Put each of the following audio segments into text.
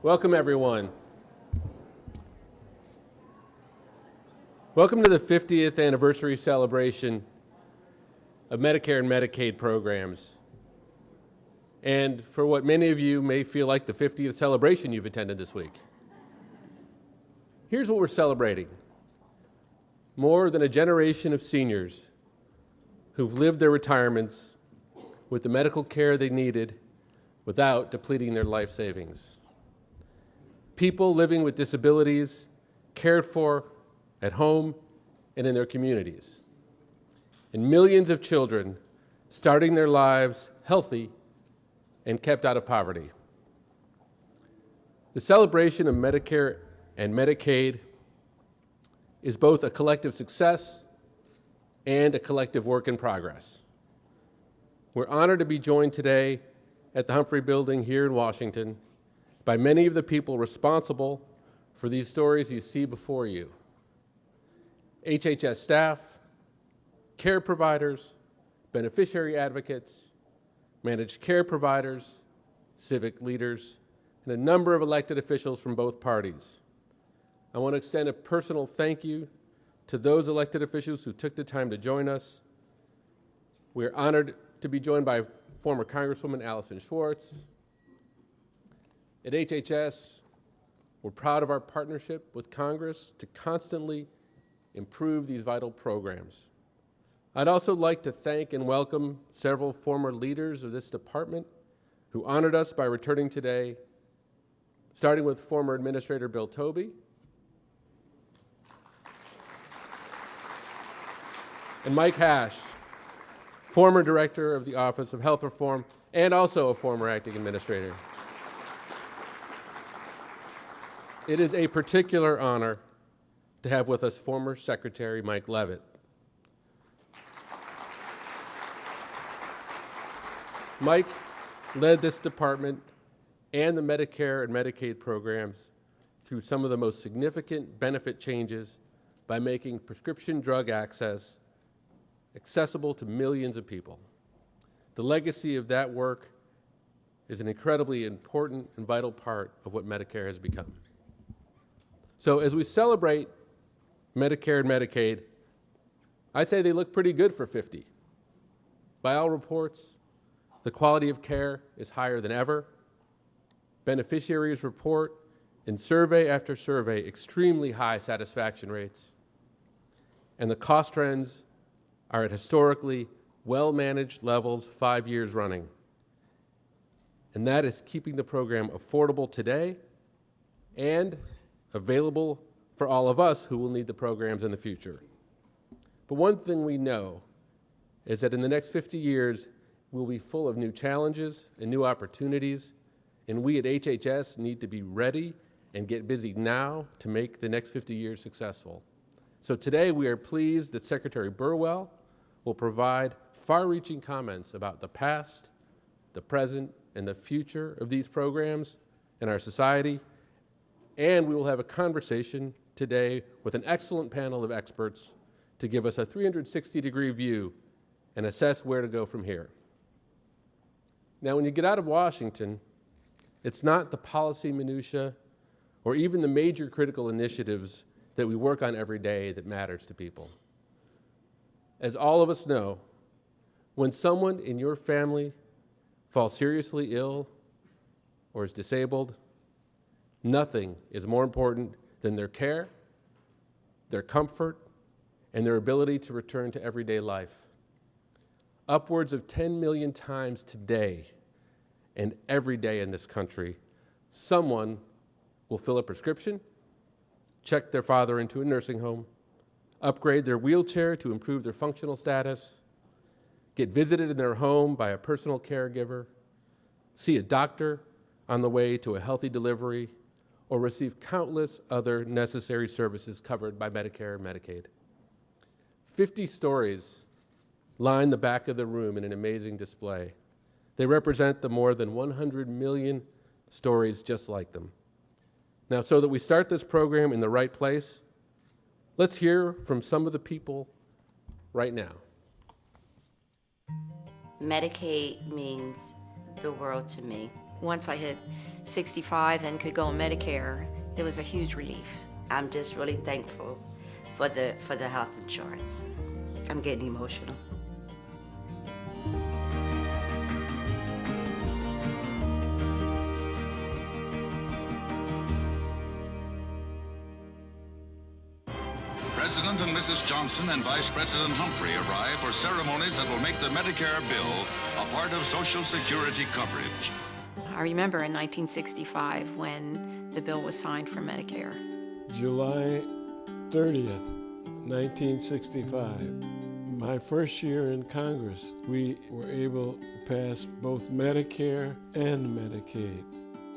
Welcome, everyone. Welcome to the 50th anniversary celebration of Medicare and Medicaid programs. And for what many of you may feel like the 50th celebration you've attended this week. Here's what we're celebrating. More than a generation of seniors who've lived their retirements with the medical care they needed without depleting their life savings. People living with disabilities, cared for at home and in their communities. And millions of children starting their lives healthy and kept out of poverty. The celebration of Medicare and Medicaid is both a collective success and a collective work in progress. We're honored to be joined today at the Humphrey Building here in Washington by many of the people responsible for these stories you see before you. HHS staff, care providers, beneficiary advocates, managed care providers, civic leaders, and a number of elected officials from both parties. I want to extend a personal thank you to those elected officials who took the time to join us. We are honored to be joined by former Congresswoman Allison Schwartz. At HHS, we're proud of our partnership with Congress to constantly improve these vital programs. I'd also like to thank and welcome several former leaders of this department who honored us by returning today, starting with former Administrator Bill Tobey, and Mike Hash, former Director of the Office of Health Reform and also a former acting administrator. It is a particular honor to have with us former Secretary Mike Leavitt. Mike led this department and the Medicare and Medicaid programs through some of the most significant benefit changes by making prescription drug access accessible to millions of people. The legacy of that work is an incredibly important and vital part of what Medicare has become. So as we celebrate Medicare and Medicaid, I'd say they look pretty good for 50. By all reports, the quality of care is higher than ever. Beneficiaries report in survey after survey extremely high satisfaction rates. And the cost trends are at historically well-managed levels 5 years running. And that is keeping the program affordable today and available for all of us who will need the programs in the future. But one thing we know is that in the next 50 years, we'll be full of new challenges and new opportunities, and we at HHS need to be ready and get busy now to make the next 50 years successful. So today we are pleased that Secretary Burwell will provide far-reaching comments about the past, the present, and the future of these programs in our society. And we will have a conversation today with an excellent panel of experts to give us a 360-degree view and assess where to go from here. Now, when you get out of Washington, it's not the policy minutia or even the major critical initiatives that we work on every day that matters to people. As all of us know, when someone in your family falls seriously ill or is disabled, nothing is more important than their care, their comfort, and their ability to return to everyday life. Upwards of 10 million times today and every day in this country, someone will fill a prescription, check their father into a nursing home, upgrade their wheelchair to improve their functional status, get visited in their home by a personal caregiver, see a doctor on the way to a healthy delivery, or receive countless other necessary services covered by Medicare and Medicaid. 50 stories line the back of the room in an amazing display. They represent the more than 100 million stories just like them. Now, so that we start this program in the right place, let's hear from some of the people right now. Medicaid means the world to me. Once I hit 65 and could go on Medicare, it was a huge relief. I'm just really thankful for the health insurance. I'm getting emotional. President and Mrs. Johnson and Vice President Humphrey arrive for ceremonies that will make the Medicare bill a part of Social Security coverage. I remember in 1965 when the bill was signed for Medicare. July 30th, 1965. My first year in Congress, we were able to pass both Medicare and Medicaid.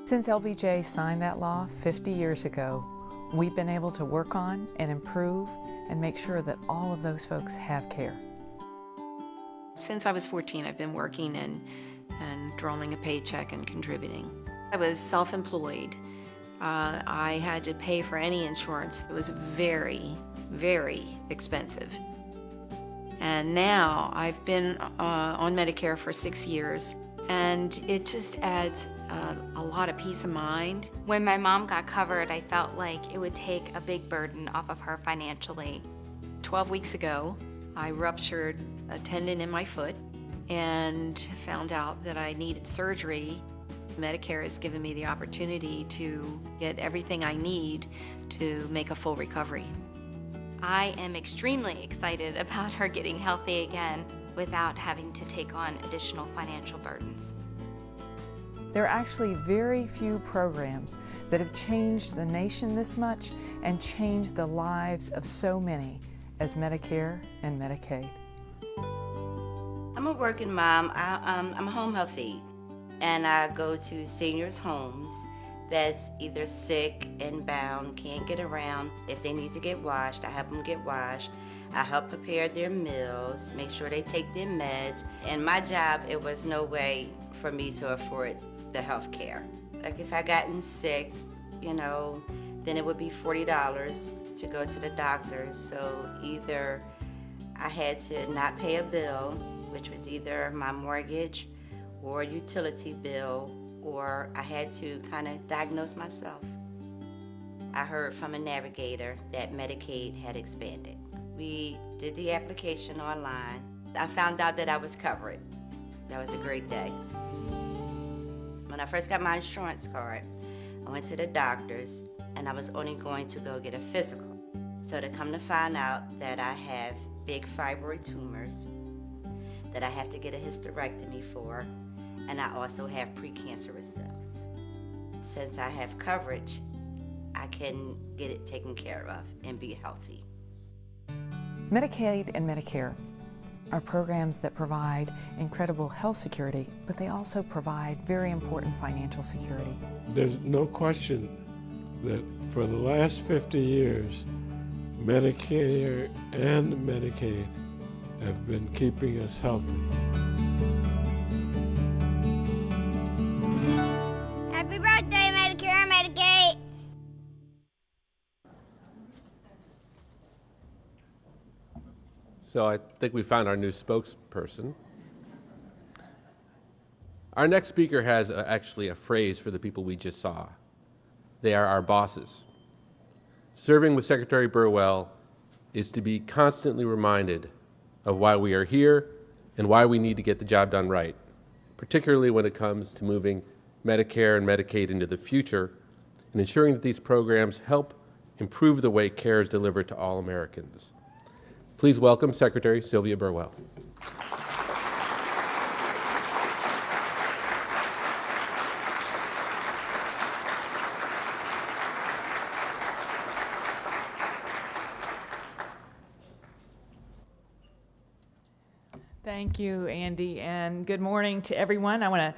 Since LBJ signed that law 50 years ago, we've been able to work on and improve and make sure that all of those folks have care. Since I was 14, I've been working and drawing a paycheck and contributing. I was self-employed. I had to pay for any insurance. It was very, very expensive. And now I've been on Medicare for 6 years, and it just adds a lot of peace of mind. When my mom got covered, I felt like it would take a big burden off of her financially. 12 weeks ago, I ruptured a tendon in my foot and found out that I needed surgery. Medicare has given me the opportunity to get everything I need to make a full recovery. I am extremely excited about her getting healthy again without having to take on additional financial burdens. There are actually very few programs that have changed the nation this much and changed the lives of so many as Medicare and Medicaid. I'm a working mom. I'm a home health aide, and I go to seniors' homes that's either sick and bound, can't get around. If they need to get washed, I help them get washed. I help prepare their meals, make sure they take their meds. And my job, it was no way for me to afford the health care. Like if I gotten sick, then it would be $40 to go to the doctor. So either I had to not pay a bill, which was either my mortgage or utility bill, or I had to kind of diagnose myself. I heard from a navigator that Medicaid had expanded. We did the application online. I found out that I was covered. That was a great day. When I first got my insurance card, I went to the doctors and I was only going to go get a physical. So to come to find out that I have big fibroid tumors, that I have to get a hysterectomy for, and I also have precancerous cells. Since I have coverage, I can get it taken care of and be healthy. Medicaid and Medicare are programs that provide incredible health security, but they also provide very important financial security. There's no question that for the last 50 years, Medicare and Medicaid have been keeping us healthy. Happy birthday, Medicare and Medicaid! So I think we found our new spokesperson. Our next speaker has actually a phrase for the people we just saw. They are our bosses. Serving with Secretary Burwell is to be constantly reminded of why we are here and why we need to get the job done right, particularly when it comes to moving Medicare and Medicaid into the future and ensuring that these programs help improve the way care is delivered to all Americans. Please welcome Secretary Sylvia Burwell. Thank you, Andy, and good morning to everyone. I want to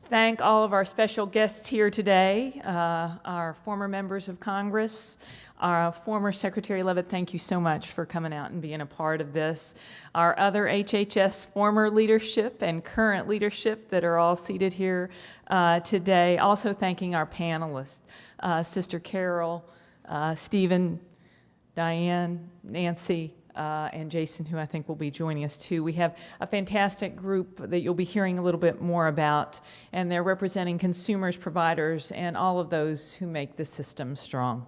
thank all of our special guests here today, our former members of Congress, our former Secretary Leavitt, thank you so much for coming out and being a part of this. Our other HHS former leadership and current leadership that are all seated here today. Also thanking our panelists, Sister Carol, Stephen, Diane, Nancy, and Jason, who I think will be joining us too. We have a fantastic group that you'll be hearing a little bit more about, and they're representing consumers, providers, and all of those who make the system strong.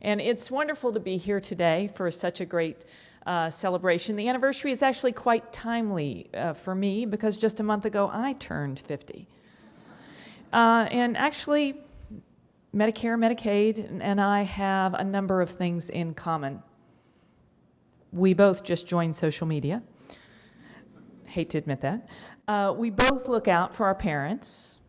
And it's wonderful to be here today for such a great celebration. The anniversary is actually quite timely for me because just a month ago I turned 50. And actually, Medicare, Medicaid, and I have a number of things in common. We both just joined social media. Hate to admit that. We both look out for our parents,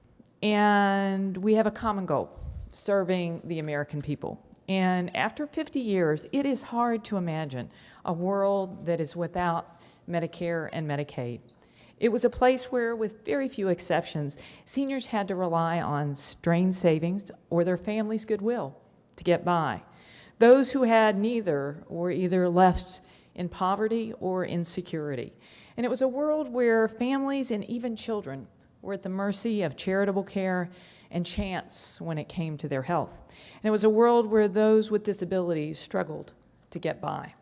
and we have a common goal, serving the American people. And after 50 years, it is hard to imagine a world that is without Medicare and Medicaid. It was a place where, with very few exceptions, seniors had to rely on strained savings or their family's goodwill to get by. Those who had neither were either left in poverty or insecurity. And it was a world where families and even children were at the mercy of charitable care and chance when it came to their health. And it was a world where those with disabilities struggled to get by.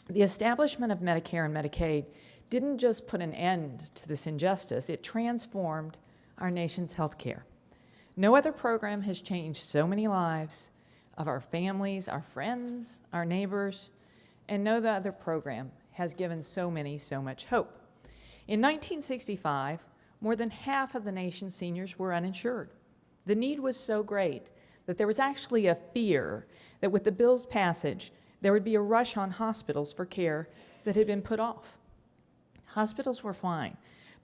The establishment of Medicare and Medicaid didn't just put an end to this injustice, it transformed our nation's health care. No other program has changed so many lives of our families, our friends, our neighbors, and no other program has given so many so much hope. In 1965, more than half of the nation's seniors were uninsured. The need was so great that there was actually a fear that with the bill's passage, there would be a rush on hospitals for care that had been put off. Hospitals were fine,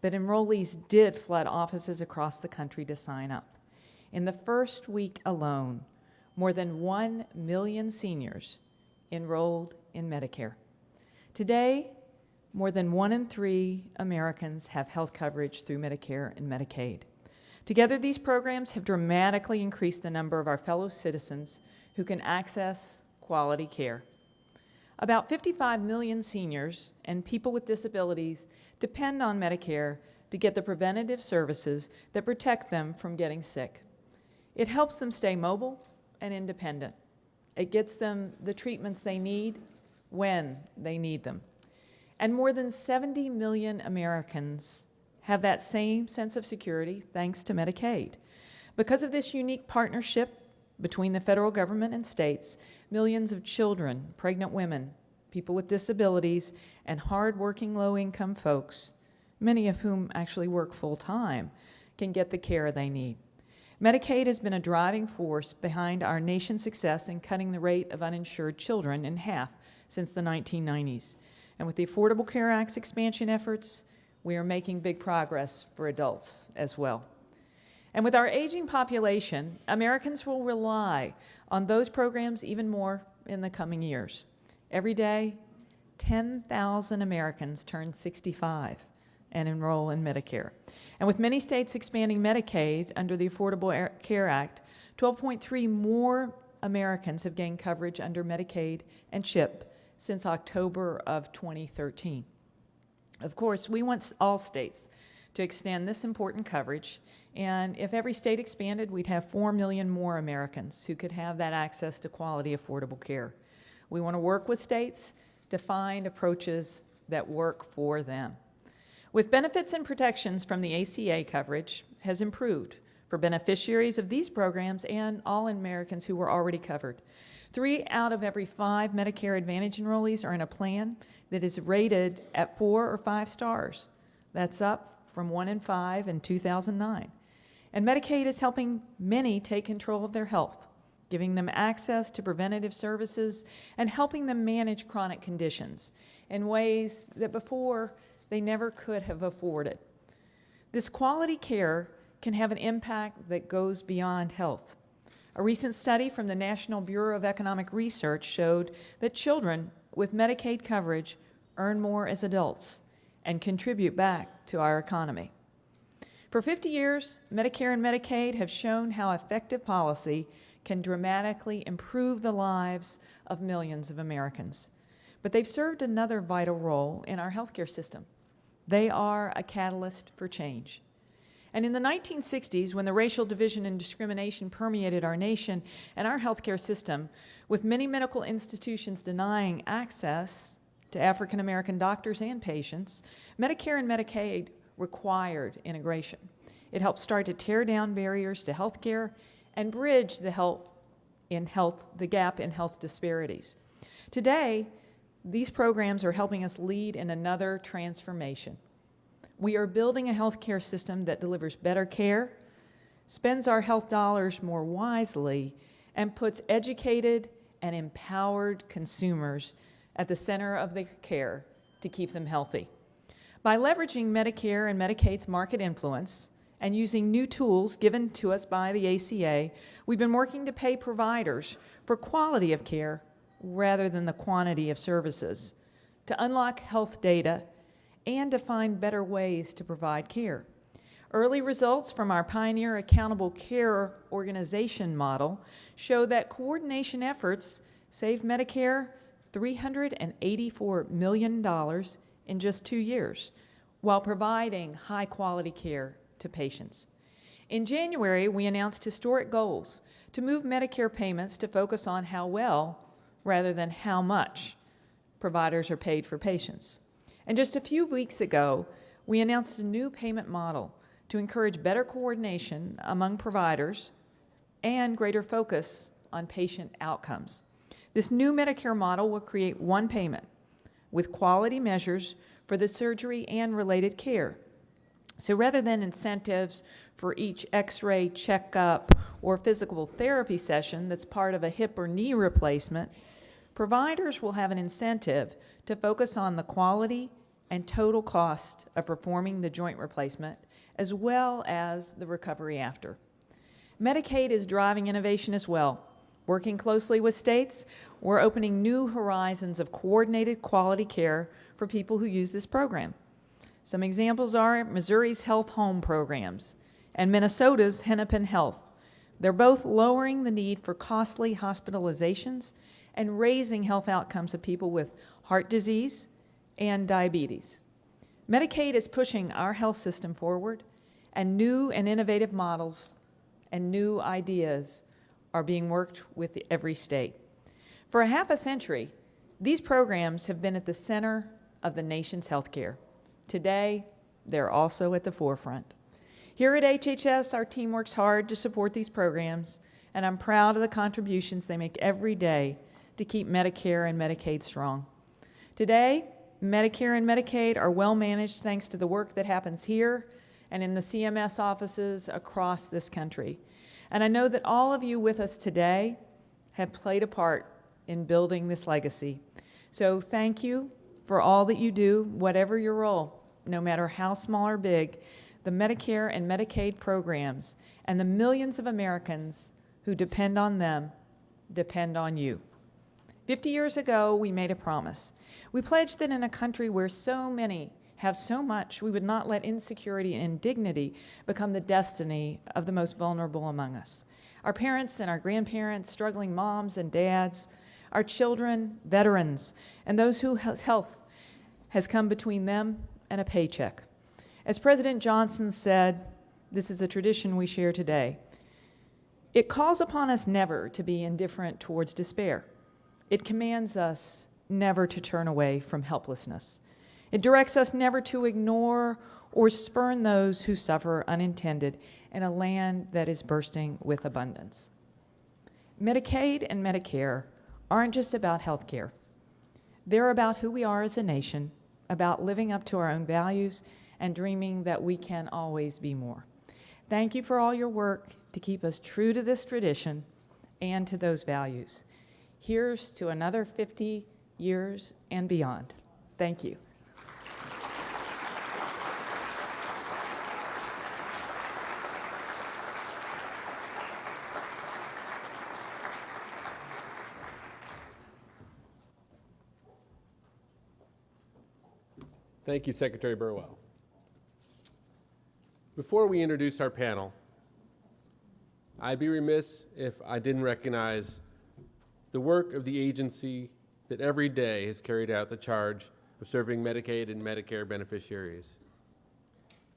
but enrollees did flood offices across the country to sign up. In the first week alone, more than 1 million seniors enrolled in Medicare. Today, more than 1 in 3 Americans have health coverage through Medicare and Medicaid. Together, these programs have dramatically increased the number of our fellow citizens who can access quality care. About 55 million seniors and people with disabilities depend on Medicare to get the preventative services that protect them from getting sick. It helps them stay mobile and independent. It gets them the treatments they need when they need them. And more than 70 million Americans have that same sense of security thanks to Medicaid. Because of this unique partnership between the federal government and states, millions of children, pregnant women, people with disabilities, and hard-working low-income folks, many of whom actually work full-time, can get the care they need. Medicaid has been a driving force behind our nation's success in cutting the rate of uninsured children in half since the 1990s. And with the Affordable Care Act's expansion efforts, we are making big progress for adults as well. And with our aging population, Americans will rely on those programs even more in the coming years. Every day, 10,000 Americans turn 65 and enroll in Medicare. And with many states expanding Medicaid under the Affordable Care Act, 12.3 more Americans have gained coverage under Medicaid and CHIP since October of 2013. Of course, we want all states to extend this important coverage, and if every state expanded, we'd have 4 million more Americans who could have that access to quality, affordable care. We want to work with states to find approaches that work for them. With benefits and protections from the ACA, coverage has improved for beneficiaries of these programs and all Americans who were already covered. 3 out of every 5 Medicare Advantage enrollees are in a plan that is rated at 4 or 5 stars. That's up from 1 in 5 in 2009. And Medicaid is helping many take control of their health, giving them access to preventative services and helping them manage chronic conditions in ways that before they never could have afforded. This quality care can have an impact that goes beyond health. A recent study from the National Bureau of Economic Research showed that children with Medicaid coverage earn more as adults and contribute back to our economy. For 50 years, Medicare and Medicaid have shown how effective policy can dramatically improve the lives of millions of Americans. But they've served another vital role in our healthcare system. They are a catalyst for change. And in the 1960s, when the racial division and discrimination permeated our nation and our healthcare system, with many medical institutions denying access to African American doctors and patients, Medicare and Medicaid required integration. It helped start to tear down barriers to health care and bridge the gap in health disparities. Today, these programs are helping us lead in another transformation. We are building a healthcare system that delivers better care, spends our health dollars more wisely, and puts educated and empowered consumers at the center of their care to keep them healthy. By leveraging Medicare and Medicaid's market influence and using new tools given to us by the ACA, we've been working to pay providers for quality of care rather than the quantity of services, to unlock health data, and to find better ways to provide care. Early results from our Pioneer Accountable Care Organization model show that coordination efforts saved Medicare $384 million in just 2 years, while providing high-quality care to patients. In January, we announced historic goals to move Medicare payments to focus on how well, rather than how much, providers are paid for patients. And just a few weeks ago, we announced a new payment model to encourage better coordination among providers and greater focus on patient outcomes. This new Medicare model will create one payment with quality measures for the surgery and related care. So rather than incentives for each x-ray checkup or physical therapy session that's part of a hip or knee replacement, providers will have an incentive to focus on the quality and total cost of performing the joint replacement, as well as the recovery after. Medicaid is driving innovation as well. Working closely with states, we're opening new horizons of coordinated quality care for people who use this program. Some examples are Missouri's Health Home programs and Minnesota's Hennepin Health. They're both lowering the need for costly hospitalizations and raising health outcomes of people with heart disease and diabetes. Medicaid is pushing our health system forward, and new and innovative models and new ideas are being worked with every state. For a half a century, these programs have been at the center of the nation's healthcare. Today, they're also at the forefront. Here at HHS, our team works hard to support these programs, and I'm proud of the contributions they make every day to keep Medicare and Medicaid strong. Today, Medicare and Medicaid are well managed thanks to the work that happens here and in the CMS offices across this country. And I know that all of you with us today have played a part in building this legacy. So thank you for all that you do, whatever your role, no matter how small or big. The Medicare and Medicaid programs and the millions of Americans who depend on them depend on you. 50 years ago, we made a promise. We pledged that in a country where so many have so much, we would not let insecurity and indignity become the destiny of the most vulnerable among us. Our parents and our grandparents, struggling moms and dads, our children, veterans, and those whose health has come between them and a paycheck. As President Johnson said, this is a tradition we share today. It calls upon us never to be indifferent towards despair. It commands us never to turn away from helplessness. It directs us never to ignore or spurn those who suffer unintended in a land that is bursting with abundance. Medicaid and Medicare aren't just about health care. They're about who we are as a nation, about living up to our own values and dreaming that we can always be more. Thank you for all your work to keep us true to this tradition and to those values. Here's to another 50 years and beyond. Thank you. Thank you, Secretary Burwell. Before we introduce our panel, I'd be remiss if I didn't recognize the work of the agency that every day has carried out the charge of serving Medicaid and Medicare beneficiaries.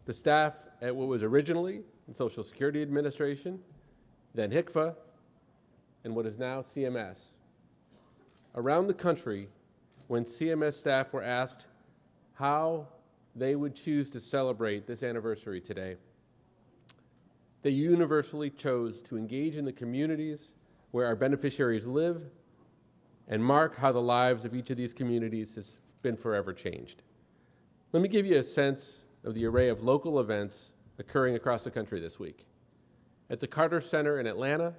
The staff at what was originally the Social Security Administration, then HCFA, and what is now CMS. Around the country, when CMS staff were asked how they would choose to celebrate this anniversary today, they universally chose to engage in the communities where our beneficiaries live and mark how the lives of each of these communities has been forever changed. Let me give you a sense of the array of local events occurring across the country this week. At the Carter Center in Atlanta,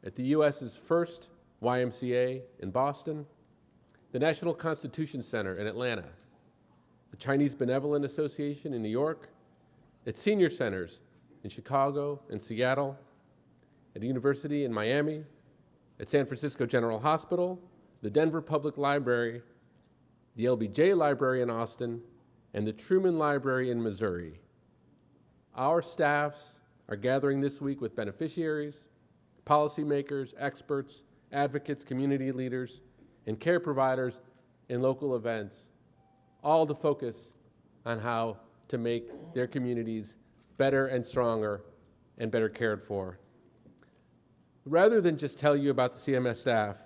at the U.S.'s first YMCA in Boston, the National Constitution Center in Atlanta, the Chinese Benevolent Association in New York, at senior centers in Chicago and Seattle, at a university in Miami, at San Francisco General Hospital, the Denver Public Library, the LBJ Library in Austin, and the Truman Library in Missouri. Our staffs are gathering this week with beneficiaries, policymakers, experts, advocates, community leaders, and care providers in local events, all to focus on how to make their communities better and stronger and better cared for. Rather than just tell you about the CMS staff,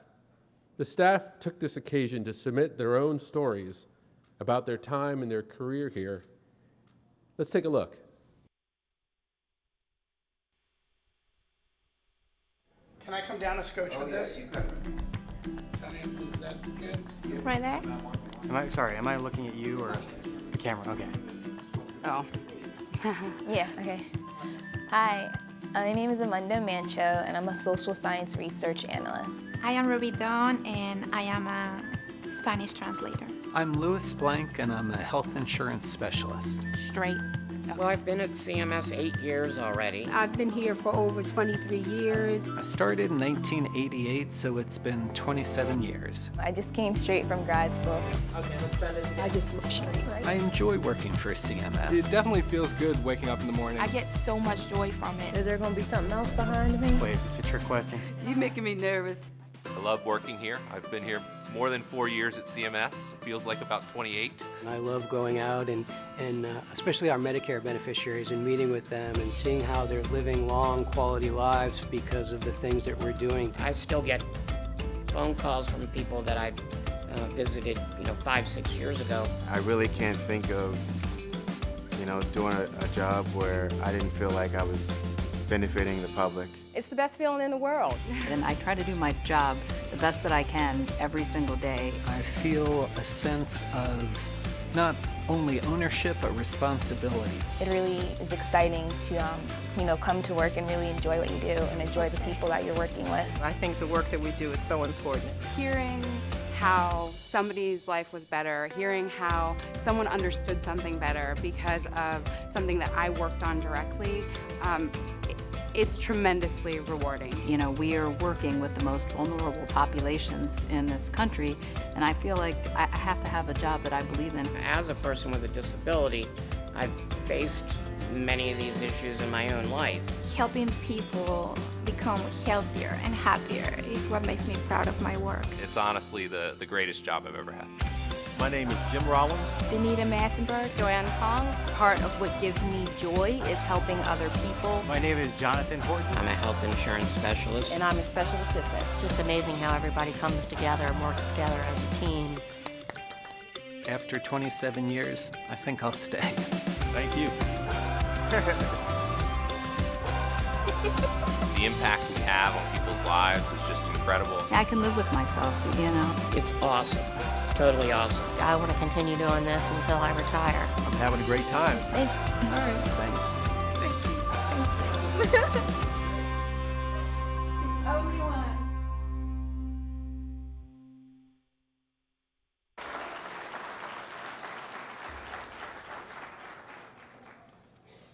the staff took this occasion to submit their own stories about their time and their career here. Let's take a look. Can I come down a scotch with this? Is that good? Right there? Am I looking at you or the camera? Okay. Oh. Yeah, okay. Hi, my name is Amanda Mancho, and I'm a social science research analyst. I am Ruby Dawn, and I am a Spanish translator. I'm Louis Blank, and I'm a health insurance specialist. Straight. Well, I've been at CMS 8 years already. I've been here for over 23 years. I started in 1988, so it's been 27 years. I just came straight from grad school. Okay, let's try this again. I just look straight. I enjoy working for CMS. It definitely feels good waking up in the morning. I get so much joy from it. Is there going to be something else behind me? Wait, is this a trick question? You're making me nervous. I love working here. I've been here more than 4 years at CMS. It feels like about 28. I love going out and especially our Medicare beneficiaries and meeting with them and seeing how they're living long, quality lives because of the things that we're doing. I still get phone calls from people that I've visited, 5, 6 years ago. I really can't think of, doing a job where I didn't feel like I was benefiting the public. It's the best feeling in the world. And I try to do my job the best that I can every single day. I feel a sense of not only ownership, but responsibility. It really is exciting to, come to work and really enjoy what you do and enjoy the people that you're working with. I think the work that we do is so important. Hearing how somebody's life was better, hearing how someone understood something better because of something that I worked on directly, it's tremendously rewarding. We are working with the most vulnerable populations in this country, and I feel like I have to have a job that I believe in. As a person with a disability, I've faced many of these issues in my own life. Helping people become healthier and happier is what makes me proud of my work. It's honestly the greatest job I've ever had. My name is Jim Rollins. Danita Massenberg. Joanne Kong. Part of what gives me joy is helping other people. My name is Jonathan Horton. I'm a health insurance specialist. And I'm a special assistant. It's just amazing how everybody comes together and works together as a team. After 27 years, I think I'll stay. Thank you. The impact we have on people's lives is just incredible. I can live with myself, It's awesome. It's totally awesome. I want to continue doing this until I retire. I'm having a great time. Thanks. All right. Thanks. Thank you.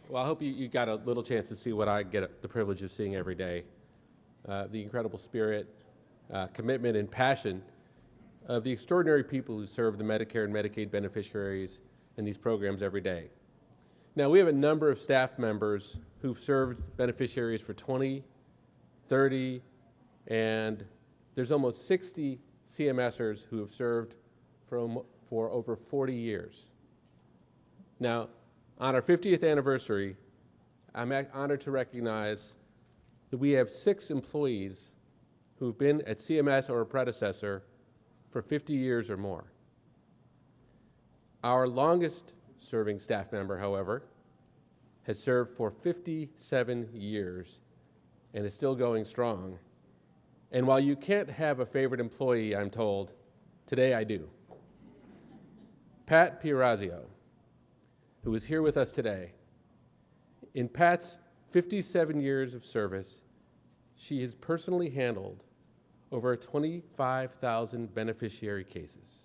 Well, I hope you got a little chance to see what I get the privilege of seeing every day. The incredible spirit, commitment, and passion of the extraordinary people who serve the Medicare and Medicaid beneficiaries in these programs every day. Now, we have a number of staff members who've served beneficiaries for 20, 30, and there's almost 60 CMSers who have served for over 40 years. Now, on our 50th anniversary, I'm honored to recognize that we have 6 employees who've been at CMS or a predecessor for 50 years or more. Our longest serving staff member, however, has served for 57 years and is still going strong. And while you can't have a favorite employee, I'm told, today I do. Pat Pierazio, who is here with us today. In Pat's 57 years of service, she has personally handled over 25,000 beneficiary cases.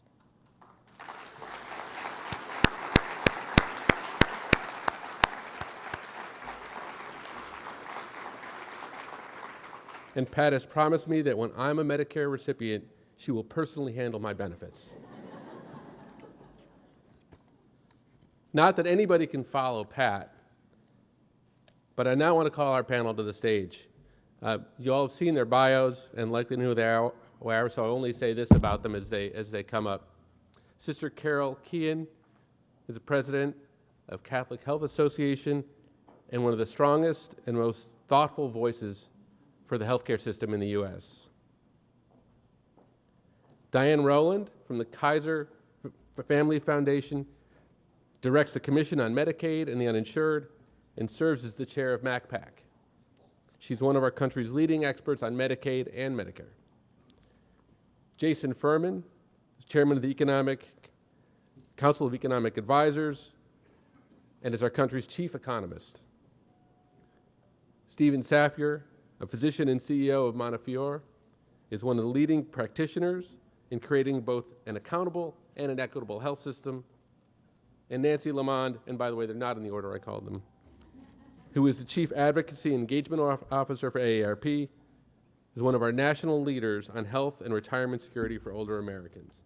And Pat has promised me that when I'm a Medicare recipient, she will personally handle my benefits. Not that anybody can follow Pat, but I now want to call our panel to the stage. You all have seen their bios and likely know who they are, so I'll only say this about them as they come up. Sister Carol Keena is the president of Catholic Health Association and one of the strongest and most thoughtful voices for the healthcare system in the U.S. Diane Rowland from the Kaiser Family Foundation directs the Commission on Medicaid and the Uninsured and serves as the chair of MACPAC. She's one of our country's leading experts on Medicaid and Medicare. Jason Furman is chairman of the Council of Economic Advisors and is our country's chief economist. Stephen Safier, a physician and CEO of Montefiore, is one of the leading practitioners in creating both an accountable and an equitable health system. And Nancy Lamond, and by the way, they're not in the order I called them, who is the Chief Advocacy and Engagement Officer for AARP, is one of our national leaders on health and retirement security for older Americans.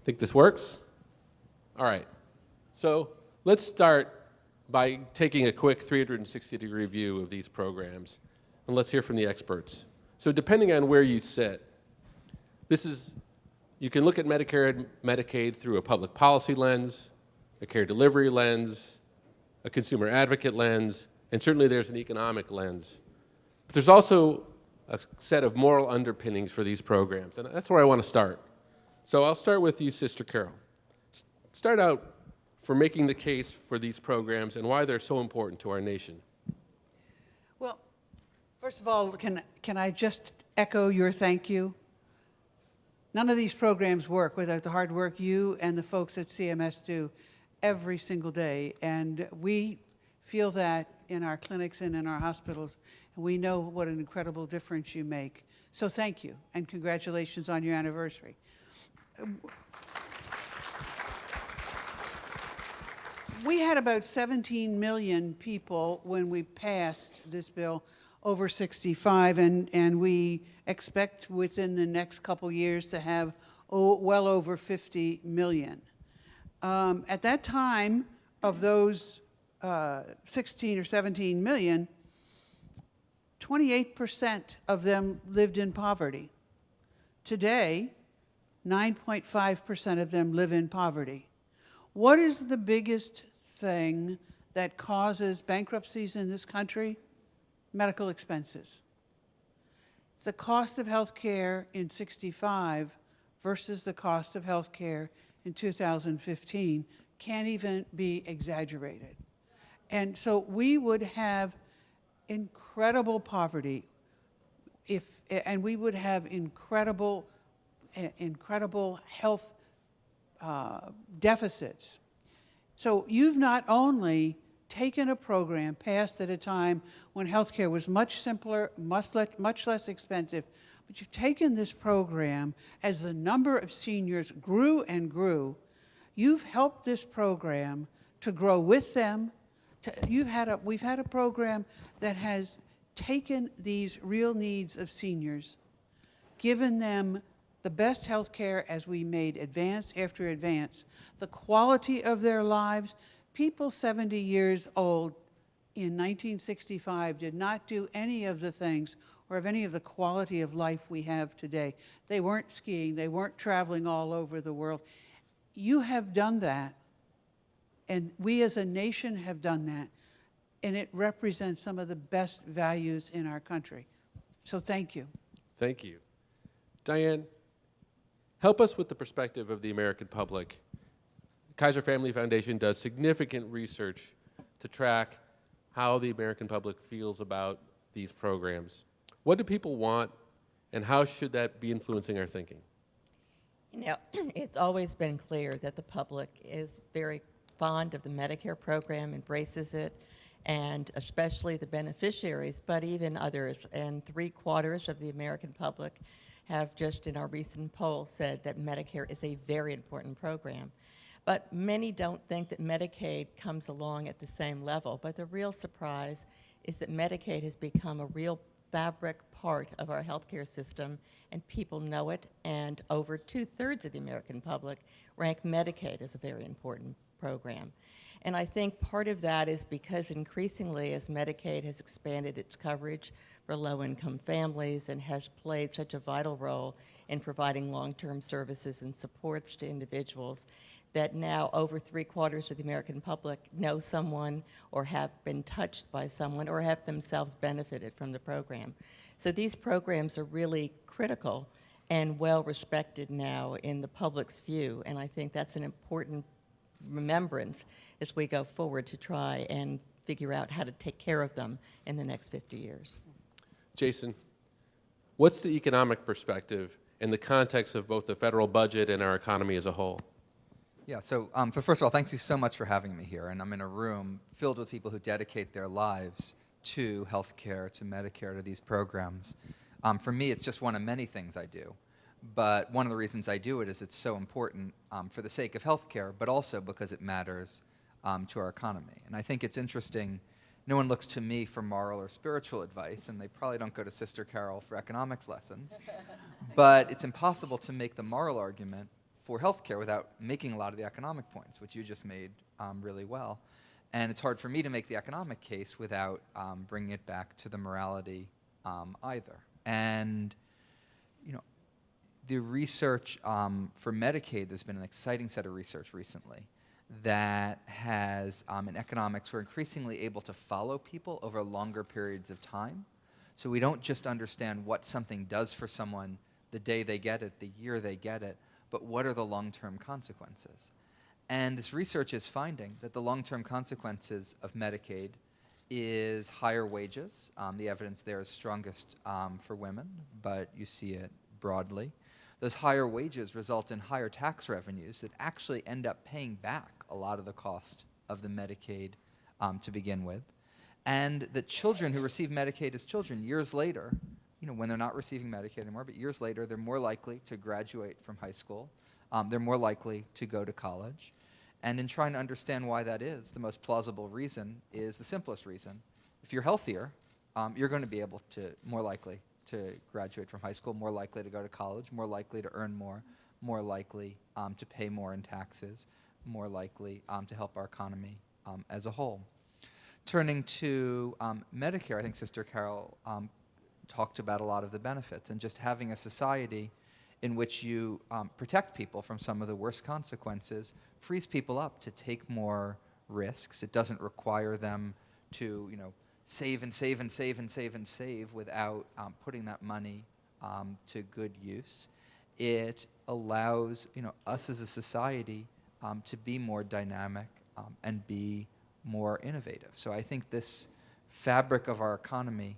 Think this works? All right. So let's start by taking a quick 360-degree view of these programs, and let's hear from the experts. So depending on where you sit, you can look at Medicare and Medicaid through a public policy lens, a care delivery lens, a consumer advocate lens, and certainly there's an economic lens. But there's also a set of moral underpinnings for these programs, and that's where I want to start. So I'll start with you, Sister Carol. Start out for making the case for these programs and why they're so important to our nation. Well, first of all, can I just echo your thank you? None of these programs work without the hard work you and the folks at CMS do every single day. And we feel that in our clinics and in our hospitals, and we know what an incredible difference you make. So thank you, and congratulations on your anniversary. We had about 17 million people when we passed this bill over 65, and we expect within the next couple years to have well over 50 million. At that time, of those 16 or 17 million, 28% of them lived in poverty. Today, 9.5% of them live in poverty. What is the biggest thing that causes bankruptcies in this country? Medical expenses. The cost of health care in 65 versus the cost of health care in 2015 can't even be exaggerated. And so we would have incredible poverty and we would have incredible health deficits. So you've not only taken a program passed at a time when healthcare was much simpler, much less expensive, but you've taken this program as the number of seniors grew and grew. You've helped this program to grow with them. We've had a program that has taken these real needs of seniors, given them the best health care as we made advance after advance, the quality of their lives. People 70 years old in 1965 did not do any of the things or have any of the quality of life we have today. They weren't skiing, they weren't traveling all over the world. You have done that, And we as a nation have done that, and it represents some of the best values in our country. So thank you. Thank you. Diane, help us with the perspective of the American public. Kaiser Family Foundation does significant research to track how the American public feels about these programs. What do people want, and how should that be influencing our thinking? You know, it's always been clear that the public is very fond of the Medicare program, embraces it, and especially the beneficiaries, but even others. And 3/4 of the American public have just in our recent poll said that Medicare is a very important program. But many don't think that Medicaid comes along at the same level. But the real surprise is that Medicaid has become a real fabric part of our healthcare system, and people know it, and over 2/3 of the American public rank Medicaid as a very important program. And I think part of that is because increasingly as Medicaid has expanded its coverage for low-income families and has played such a vital role in providing long-term services and supports to individuals, that now over 3/4 of the American public know someone or have been touched by someone or have themselves benefited from the program. So these programs are really critical and well respected now in the public's view, and I think that's an important remembrance as we go forward to try and figure out how to take care of them in the next 50 years. Jason, what's the economic perspective in the context of both the federal budget and our economy as a whole? Yeah, so first of all, thanks you so much for having me here. And I'm in a room filled with people who dedicate their lives to healthcare, to Medicare, to these programs. For me, it's just one of many things I do. But one of the reasons I do it is it's so important for the sake of healthcare, but also because it matters to our economy. And I think it's interesting, no one looks to me for moral or spiritual advice, and they probably don't go to Sister Carol for economics lessons. But it's impossible to make the moral argument for healthcare without making a lot of the economic points, which you just made really well. And it's hard for me to make the economic case without bringing it back to the morality either. And you know, the research for Medicaid, there's been an exciting set of research recently that has, in economics, we're increasingly able to follow people over longer periods of time. So we don't just understand what something does for someone the day they get it, the year they get it, but what are the long-term consequences? And this research is finding that the long-term consequences of Medicaid is higher wages. The evidence there is strongest for women, but you see it broadly. Those higher wages result in higher tax revenues that actually end up paying back a lot of the cost of the Medicaid to begin with. And that children who receive Medicaid as children, years later, you know, when they're not receiving Medicaid anymore, but years later, they're more likely to graduate from high school. They're more likely to go to college. And in trying to understand why that is, the most plausible reason is the simplest reason. If you're healthier, you're going to be able to, more likely to graduate from high school, more likely to go to college, more likely to earn more likely to pay more in taxes, more likely to help our economy as a whole. Turning to Medicare, I think Sister Carol talked about a lot of the benefits, and just having a society in which you protect people from some of the worst consequences frees people up to take more risks. It doesn't require them to, you know, save and save and save and save and save without putting that money to good use. It allows, you know, us as a society to be more dynamic and be more innovative. So I think this fabric of our economy,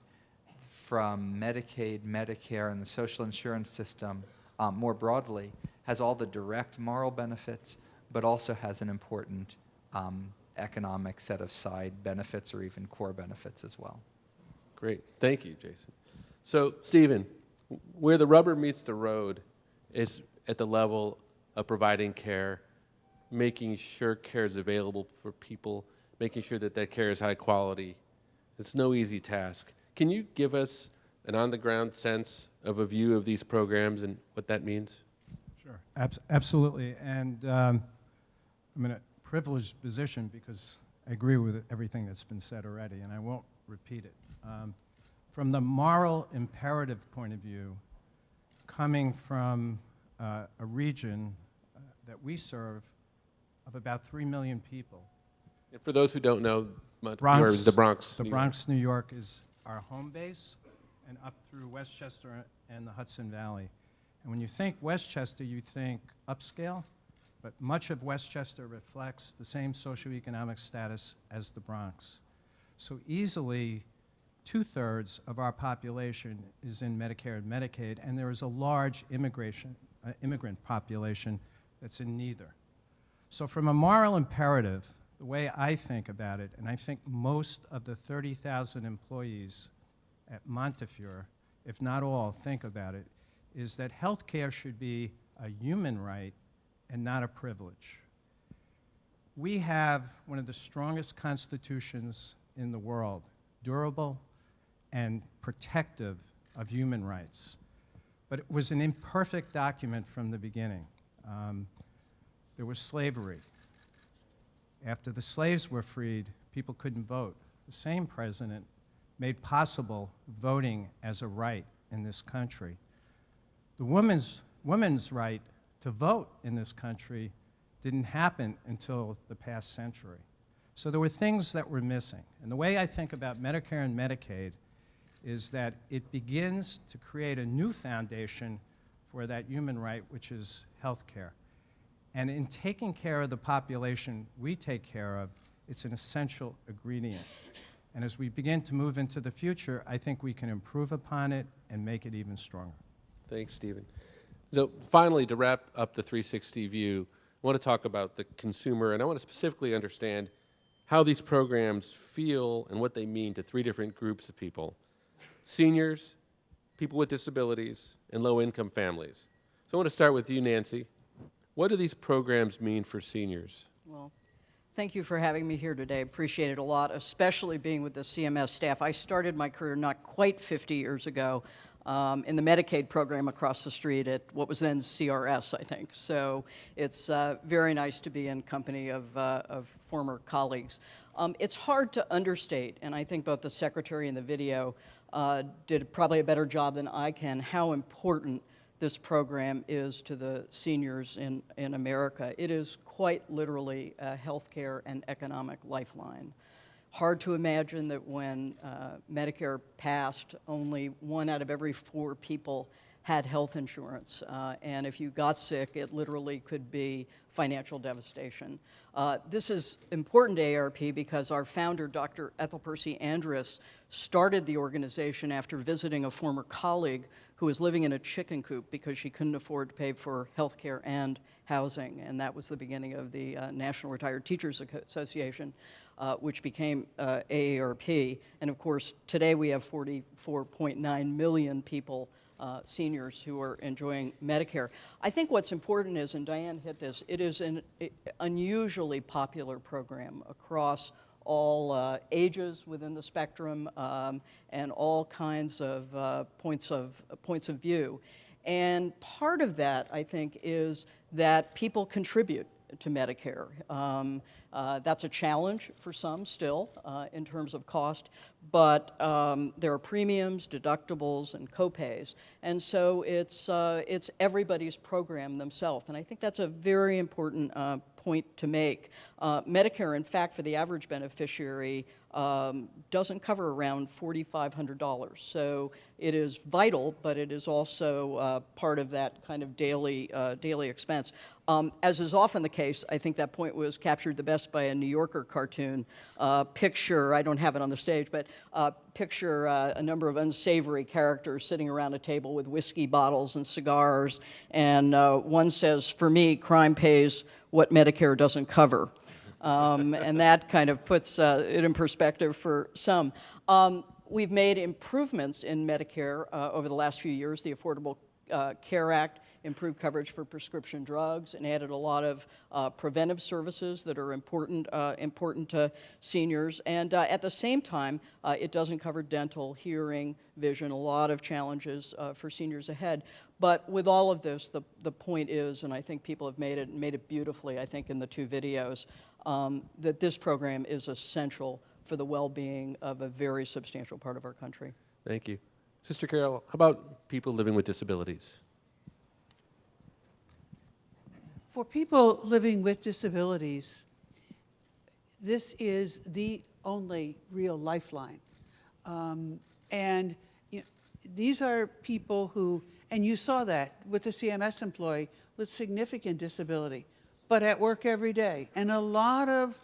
from Medicaid, Medicare, and the social insurance system more broadly, has all the direct moral benefits, but also has an important economic set of side benefits or even core benefits as well. Great. Thank you, Jason. So, Stephen, where the rubber meets the road is at the level of providing care, making sure care is available for people, making sure that that care is high quality. It's no easy task. Can you give us an on-the-ground sense of a view of these programs and what that means? Sure, absolutely. And I'm in a privileged position because I agree with everything that's been said already, and I won't repeat it. From the moral imperative point of view, coming from a region that we serve of about 3 million people, And for those who don't know, the Bronx. The Bronx, New York is our home base, and up through Westchester and the Hudson Valley. And when you think Westchester, you think upscale, but much of Westchester reflects the same socioeconomic status as the Bronx. So easily, 2/3 of our population is in Medicare and Medicaid, and there is a large immigrant population that's in neither. So from a moral imperative, the way I think about it, and I think most of the 30,000 employees at Montefiore, if not all, think about it, is that health care should be a human right and not a privilege. We have one of the strongest constitutions in the world, durable and protective of human rights. But it was an imperfect document from the beginning. There was slavery. After the slaves were freed, people couldn't vote. The same president made possible voting as a right in this country. The women's right to vote in this country didn't happen until the past century. So there were things that were missing. And the way I think about Medicare and Medicaid is that it begins to create a new foundation for that human right, which is health care. And in taking care of the population we take care of, it's an essential ingredient. And as we begin to move into the future, I think we can improve upon it and make it even stronger. Thanks, Stephen. So finally, to wrap up the 360 view, I want to talk about the consumer, and I want to specifically understand how these programs feel and what they mean to three different groups of people: seniors, people with disabilities, and low-income families. So I want to start with you, Nancy. What do these programs mean for seniors? Well, thank you for having me here today. Appreciate it a lot, especially being with the CMS staff. I started my career not quite 50 years ago in the Medicaid program across the street at what was then CRS, I think. So it's very nice to be in company of former colleagues. It's hard to understate, and I think both the secretary and the video did probably a better job than I can, how important this program is to the seniors in America. It is quite literally a healthcare and economic lifeline. Hard to imagine that when Medicare passed, only 1 out of every 4 people had health insurance. And if you got sick, it literally could be financial devastation. This is important to AARP because our founder, Dr. Ethel Percy Andrus, started the organization after visiting a former colleague who was living in a chicken coop because she couldn't afford to pay for health care and housing. And that was the beginning of the National Retired Teachers Association, which became AARP. And of course, today we have 44.9 million people, seniors, who are enjoying Medicare. I think what's important is, and Diane hit this, it is an unusually popular program across all ages within the spectrum and all kinds of points of view. And part of that, I think, is that people contribute to Medicare. That's a challenge for some still in terms of cost, but there are premiums, deductibles, and copays, and so it's everybody's program themselves, and I think that's a very important point to make. Medicare, in fact, for the average beneficiary, doesn't cover around $4,500. So it is vital, but it is also part of that kind of daily expense. As is often the case, I think that point was captured the best by a New Yorker cartoon. Picture, I don't have it on the stage, but picture a number of unsavory characters sitting around a table with whiskey bottles and cigars, and one says, "For me, crime pays what Medicare doesn't cover." And that kind of puts it in perspective for some. We've made improvements in Medicare over the last few years. The Affordable Care Act improved coverage for prescription drugs and added a lot of preventive services that are important to seniors. And at the same time, it doesn't cover dental, hearing, vision, a lot of challenges for seniors ahead. But with all of this, the point is, and I think people have made it beautifully, I think, in the 2 videos, that this program is essential for the well-being of a very substantial part of our country. Thank you. Sister Carol, how about people living with disabilities? For people living with disabilities, this is the only real lifeline. And you know, these are people who, and you saw that with the CMS employee with significant disability, but at work every day. And a lot of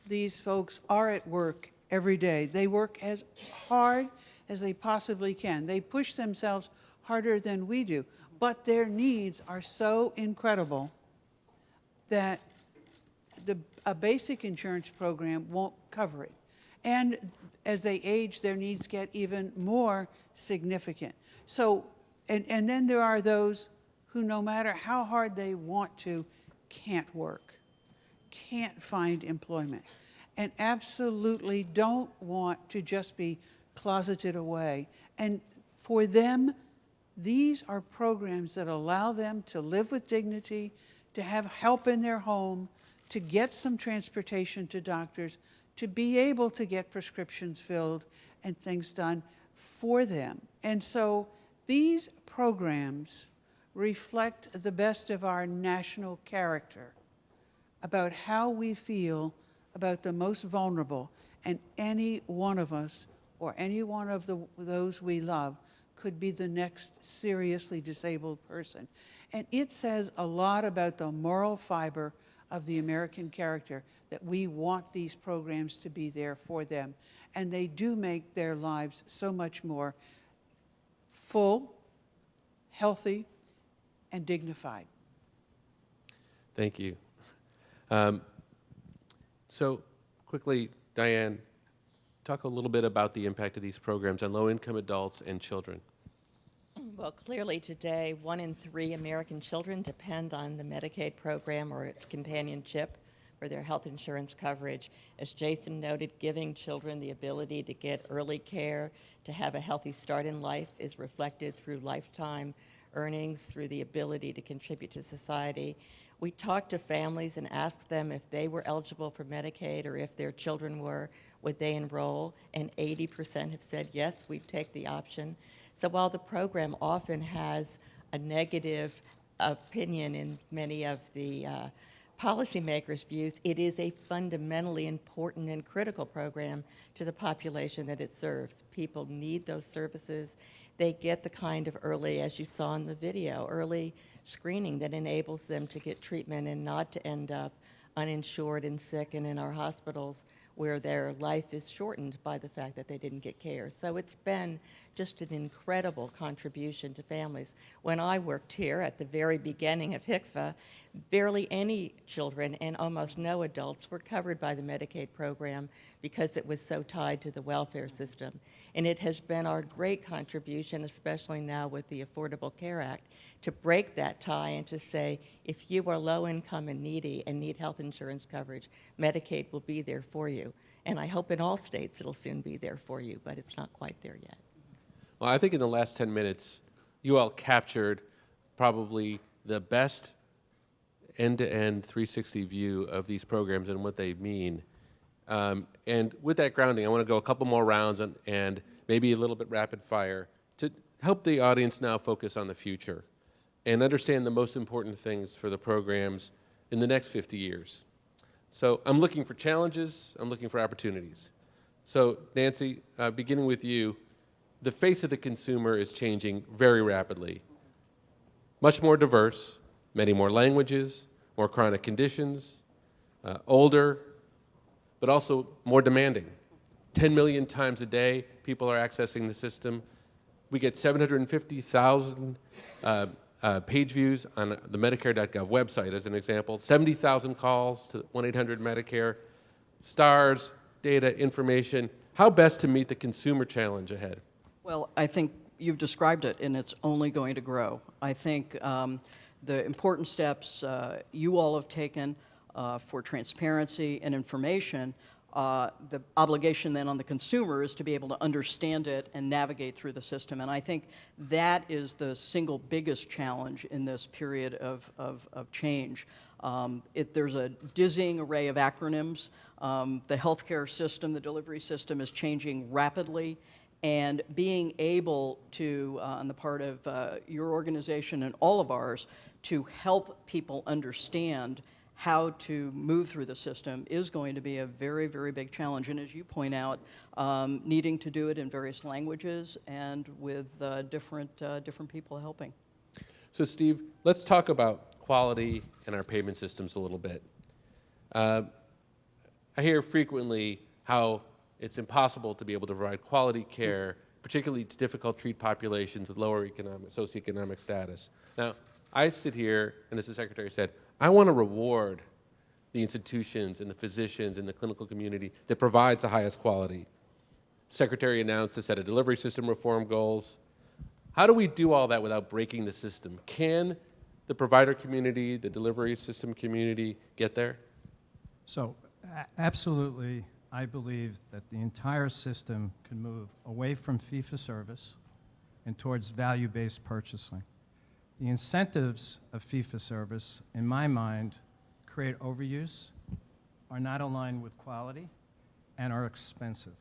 these folks are at work every day. They work as hard as they possibly can. They push themselves harder than we do, but their needs are so incredible that a basic insurance program won't cover it. And as they age, their needs get even more significant. So, and then there are those who, no matter how hard they want to, can't work, can't find employment, and absolutely don't want to just be closeted away. And for them, these are programs that allow them to live with dignity, to have help in their home, to get some transportation to doctors, to be able to get prescriptions filled and things done for them. And so these programs reflect the best of our national character about how we feel about the most vulnerable, and any one of us or any one of those we love could be the next seriously disabled person. And it says a lot about the moral fiber of the American character that we want these programs to be there for them. And they do make their lives so much more full, healthy, and dignified. Thank you. So quickly, Diane, talk a little bit about the impact of these programs on low-income adults and children. Well, clearly today, 1 in 3 American children depend on the Medicaid program or its companionship for their health insurance coverage. As Jason noted, giving children the ability to get early care, to have a healthy start in life is reflected through lifetime earnings, through the ability to contribute to society. We talked to families and asked them if they were eligible for Medicaid or if their children were, would they enroll? And 80% have said, yes, we'd take the option. So while the program often has a negative opinion in many of the policymakers' views, it is a fundamentally important and critical program to the population that it serves. People need those services. They get the kind of early, as you saw in the video, early screening that enables them to get treatment and not to end up uninsured and sick and in our hospitals where their life is shortened by the fact that they didn't get care. So it's been just an incredible contribution to families. When I worked here at the very beginning of HCFA, barely any children and almost no adults were covered by the Medicaid program because it was so tied to the welfare system. And it has been our great contribution, especially now with the Affordable Care Act, to break that tie and to say, if you are low income and needy and need health insurance coverage, Medicaid will be there for you. And I hope in all states it'll soon be there for you, but it's not quite there yet. Well, I think in the last 10 minutes, you all captured probably the best end-to-end 360 view of these programs and what they mean. And with that grounding, I want to go a couple more rounds and maybe a little bit rapid fire to help the audience now focus on the future and understand the most important things for the programs in the next 50 years. So I'm looking for challenges, I'm looking for opportunities. So Nancy, beginning with you, the face of the consumer is changing very rapidly. Much more diverse, many more languages, more chronic conditions, older, but also more demanding. 10 million times a day, people are accessing the system. We get 750,000 page views on the Medicare.gov website, as an example, 70,000 calls to 1-800-Medicare, stars, data, information. How best to meet the consumer challenge ahead? Well, I think you've described it, and it's only going to grow. I think the important steps you all have taken for transparency and information, the obligation then on the consumer is to be able to understand it and navigate through the system. And I think that is the single biggest challenge in this period of change. There's a dizzying array of acronyms. The healthcare system, the delivery system is changing rapidly. And being able to, on the part of your organization and all of ours, to help people understand how to move through the system is going to be a very, very big challenge. And as you point out, needing to do it in various languages and with different people helping. So Steve, let's talk about quality in our payment systems a little bit. I hear frequently how it's impossible to be able to provide quality care, particularly to difficult to treat populations with lower socioeconomic status. Now, I sit here, and as the Secretary said, I want to reward the institutions and the physicians and the clinical community that provides the highest quality. The Secretary announced a set of delivery system reform goals. How do we do all that without breaking the system? Can the provider community, the delivery system community get there? So absolutely, I believe that the entire system can move away from fee-for-service and towards value-based purchasing. The incentives of fee-for-service, in my mind, create overuse, are not aligned with quality, and are expensive.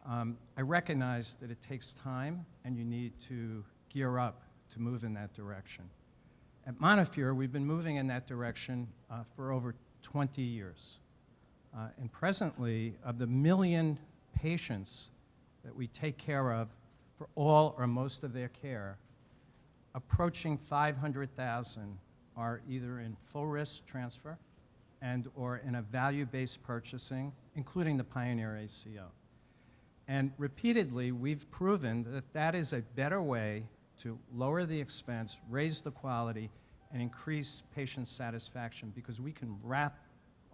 I recognize that it takes time and you need to gear up to move in that direction. At Montefiore, we've been moving in that direction for over 20 years. And presently, of the 1 million patients that we take care of for all or most of their care, approaching 500,000 are either in full risk transfer and or in a value-based purchasing, including the Pioneer ACO. And repeatedly, we've proven that that is a better way to lower the expense, raise the quality, and increase patient satisfaction, because we can wrap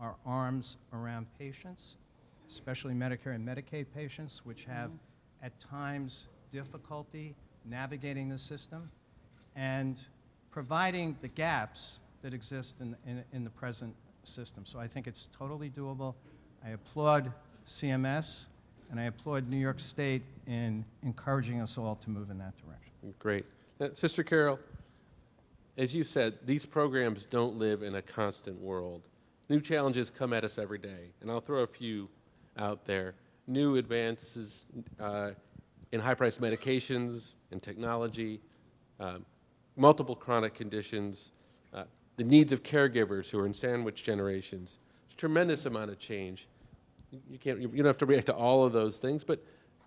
our arms around patients, especially Medicare and Medicaid patients, which have at times difficulty navigating the system, and providing the gaps that exist in the present system. So I think it's totally doable. I applaud CMS, and I applaud New York State in encouraging us all to move in that direction. Great. Sister Carol, as you said, these programs don't live in a constant world. New challenges come at us every day, and I'll throw a few out there. New advances in high-priced medications and technology, multiple chronic conditions, the needs of caregivers who are in sandwich generations. There's a tremendous amount of change. You don't have to react to all of those things, but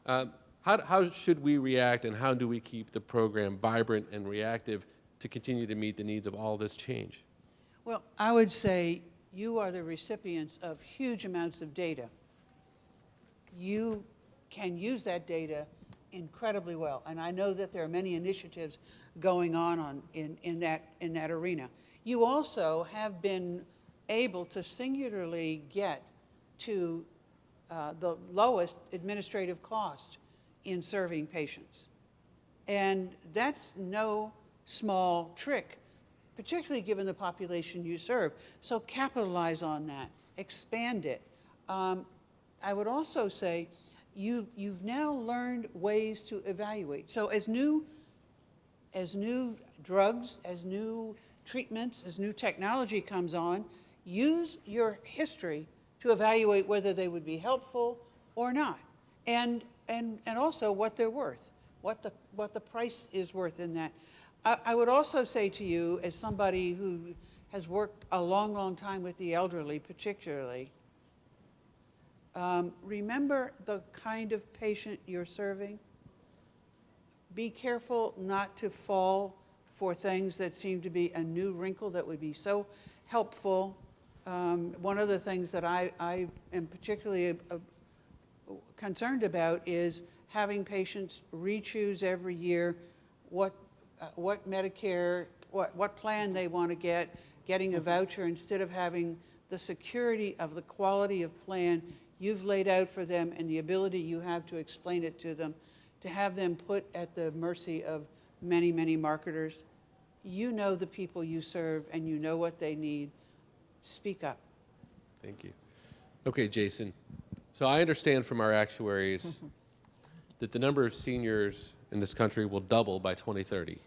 how should we react, and how do we keep the program vibrant and reactive to continue to meet the needs of all this change? Well, I would say you are the recipients of huge amounts of data. You can use that data incredibly well, and I know that there are many initiatives going on in that arena. You also have been able to singularly get to the lowest administrative cost in serving patients. And that's no small trick, particularly given the population you serve. So capitalize on that, expand it. I would also say you've now learned ways to evaluate. So as new drugs, as new treatments, as new technology comes on, use your history to evaluate whether they would be helpful or not, and also what they're worth, what the price is worth in that. I would also say to you, as somebody who has worked a long, long time with the elderly particularly, remember the kind of patient you're serving. Be careful not to fall for things that seem to be a new wrinkle that would be so helpful. One of the things that I am particularly concerned about is having patients re-choose every year what Medicare, what plan they want to get, getting a voucher instead of having the security of the quality of plan you've laid out for them and the ability you have to explain it to them, to have them put at the mercy of many, many marketers. You know the people you serve and you know what they need. Speak up. Thank you. Okay, Jason. So I understand from our actuaries that the number of seniors in this country will double by 2030,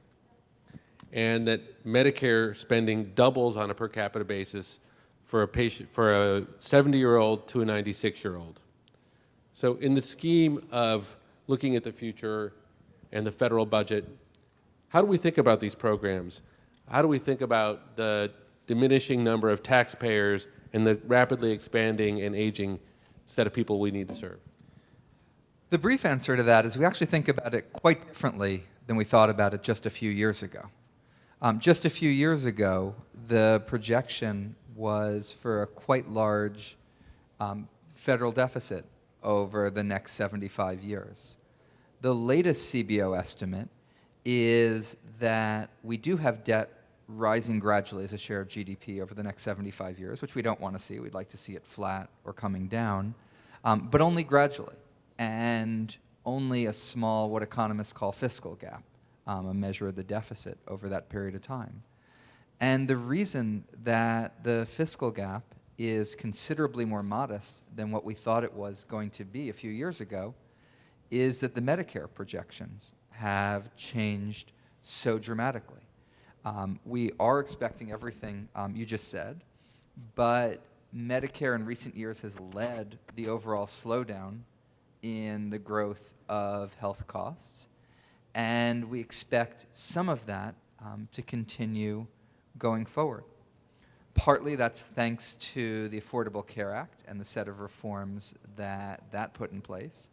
and that Medicare spending doubles on a per capita basis for a 70-year-old to a 96-year-old. So in the scheme of looking at the future and the federal budget, how do we think about these programs? How do we think about the diminishing number of taxpayers and the rapidly expanding and aging set of people we need to serve? The brief answer to that is we actually think about it quite differently than we thought about it just a few years ago. Just a few years ago, the projection was for a quite large federal deficit over the next 75 years. The latest CBO estimate is that we do have debt rising gradually as a share of GDP over the next 75 years, which we don't want to see. We'd like to see it flat or coming down, but only gradually, and only a small, what economists call fiscal gap, a measure of the deficit over that period of time. And the reason that the fiscal gap is considerably more modest than what we thought it was going to be a few years ago is that the Medicare projections have changed so dramatically. We are expecting everything you just said, but Medicare in recent years has led the overall slowdown in the growth of health costs, and we expect some of that to continue going forward. Partly that's thanks to the Affordable Care Act and the set of reforms that put in place,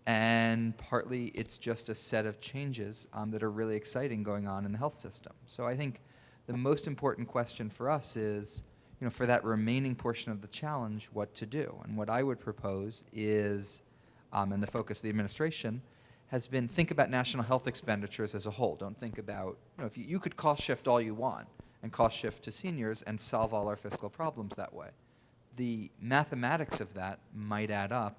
and partly it's just a set of changes that are really exciting going on in the health system. So I think the most important question for us is, for that remaining portion of the challenge, what to do. And what I would propose is, and the focus of the administration has been, think about national health expenditures as a whole. Don't think about, if you could cost shift all you want and cost shift to seniors and solve all our fiscal problems that way. The mathematics of that might add up,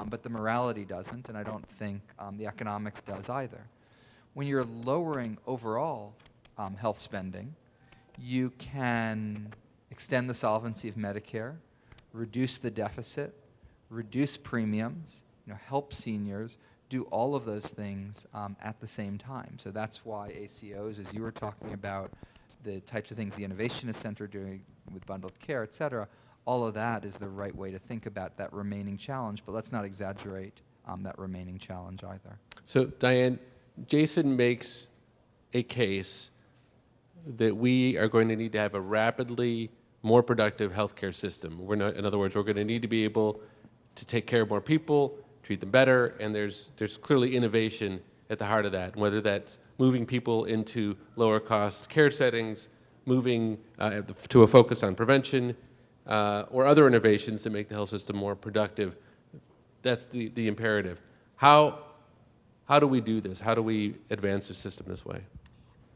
but the morality doesn't, and I don't think the economics does either. When you're lowering overall health spending, you can extend the solvency of Medicare, reduce the deficit, reduce premiums, help seniors, do all of those things at the same time. So that's why ACOs, as you were talking about, the types of things the Innovation Center doing with bundled care, et cetera, all of that is the right way to think about that remaining challenge, but let's not exaggerate that remaining challenge either. So, Diane, Jason makes a case that we are going to need to have a rapidly more productive healthcare system. In other words, we're going to need to be able to take care of more people, treat them better, and there's clearly innovation at the heart of that, whether that's moving people into lower cost care settings, moving to a focus on prevention, or other innovations to make the health system more productive. That's the imperative. How do we do this? How do we advance the system this way?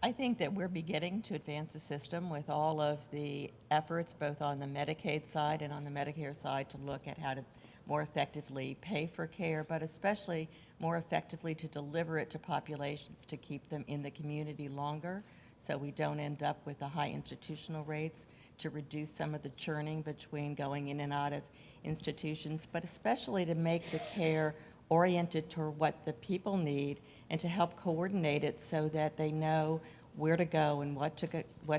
I think that we're beginning to advance the system with all of the efforts, both on the Medicaid side and on the Medicare side, to look at how to more effectively pay for care, but especially more effectively to deliver it to populations to keep them in the community longer, so we don't end up with the high institutional rates, to reduce some of the churning between going in and out of institutions, but especially to make the care oriented toward what the people need and to help coordinate it so that they know where to go and what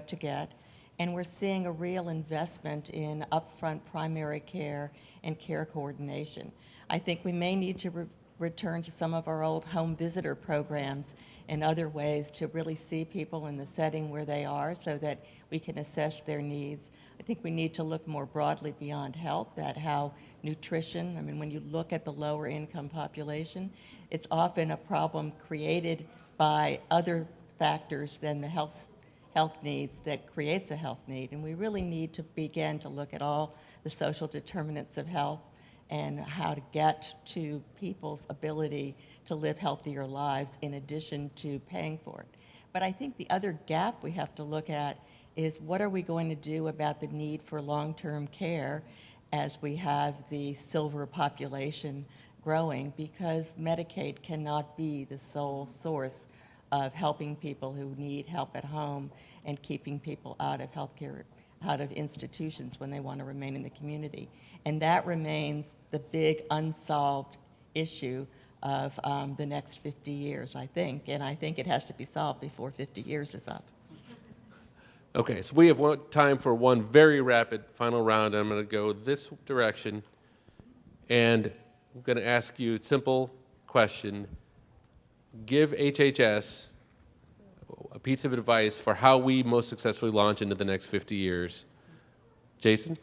to get. And we're seeing a real investment in upfront primary care and care coordination. I think we may need to return to some of our old home visitor programs and other ways to really see people in the setting where they are so that we can assess their needs. I think we need to look more broadly beyond health at how nutrition, when you look at the lower income population, it's often a problem created by other factors than the health needs that creates a health need. And we really need to begin to look at all the social determinants of health and how to get to people's ability to live healthier lives in addition to paying for it. But I think the other gap we have to look at is what are we going to do about the need for long-term care as we have the silver population growing, because Medicaid cannot be the sole source of helping people who need help at home and keeping people out of healthcare, out of institutions when they want to remain in the community. And that remains the big unsolved issue of the next 50 years, I think. And I think it has to be solved before 50 years is up. Okay, so we have time for one very rapid final round. I'm going to go this direction, and I'm going to ask you a simple question. Give HHS a piece of advice for how we most successfully launch into the next 50 years. Jason?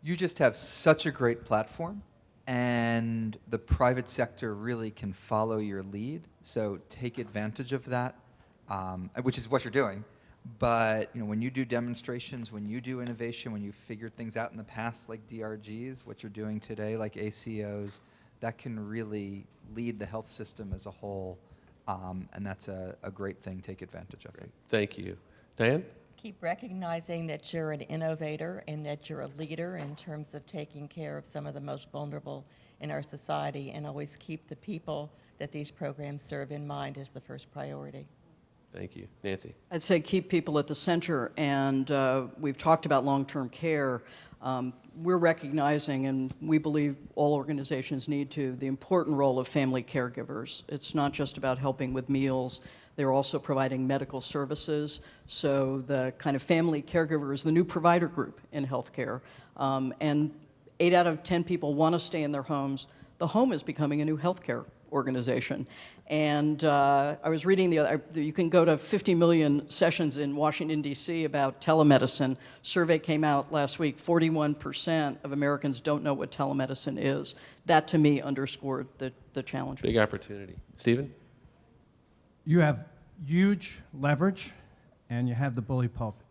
You just have such a great platform, and the private sector really can follow your lead. So take advantage of that, which is what you're doing. But when you do demonstrations, when you do innovation, when you figured things out in the past like DRGs, what you're doing today like ACOs, that can really lead the health system as a whole, and that's a great thing. Take advantage of it. Thank you. Diane? Keep recognizing that you're an innovator and that you're a leader in terms of taking care of some of the most vulnerable in our society, and always keep the people that these programs serve in mind as the first priority. Thank you. Nancy? I'd say keep people at the center, and we've talked about long-term care. We're recognizing, and we believe all organizations need to, the important role of family caregivers. It's not just about helping with meals. They're also providing medical services. So the kind of family caregiver is the new provider group in healthcare. And 8 out of 10 people want to stay in their homes. The home is becoming a new healthcare organization. And I was reading you can go to 50 million sessions in Washington, D.C. about telemedicine. Survey came out last week, 41% of Americans don't know what telemedicine is. That, to me, underscored the challenge. Big opportunity. Stephen? You have huge leverage, and you have the bully pulpit.